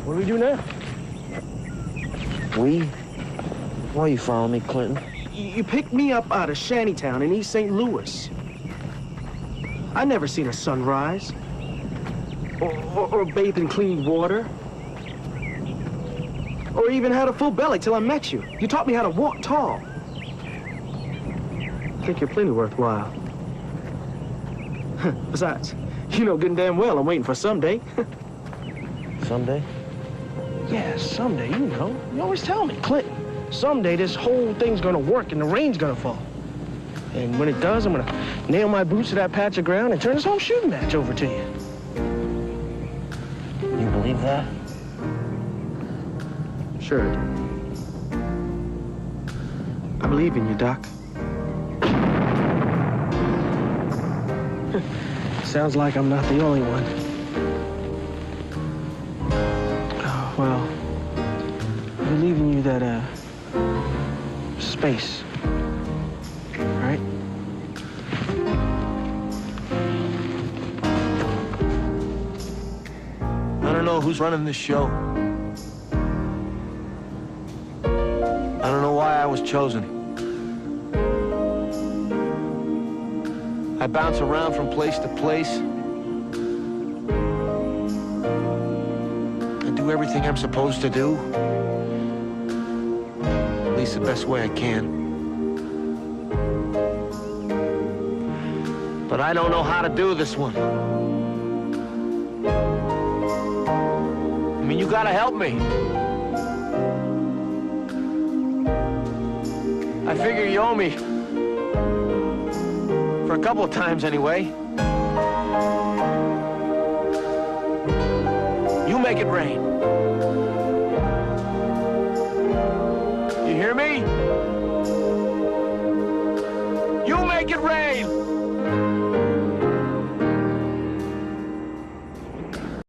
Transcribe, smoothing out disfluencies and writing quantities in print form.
What do we do now? We? Why you following me, Clinton? You picked me up out of Shantytown in East St. Louis. I never seen a sunrise. Or bathed in clean water. Or even had a full belly till I met you. You taught me how to walk tall. I think you're plenty worthwhile. Besides, you know good and damn well I'm waiting for someday. Someday? Yeah, someday, you know. You always tell me, Clinton, someday this whole thing's gonna work and the rain's gonna fall. And when it does, I'm gonna nail my boots to that patch of ground and turn this whole shooting match over to you. You believe that? Sure I do. I believe in you, Doc. Sounds like I'm not the only one. Oh, well, I believe in you that, space, right? I don't know who's running this show. I don't know why I was chosen. I bounce around from place to place. I do everything I'm supposed to do. At least the best way I can. But I don't know how to do this one. I mean, you gotta help me. I figure you owe me. For a couple of times, anyway. You make it rain. You hear me? You make it rain!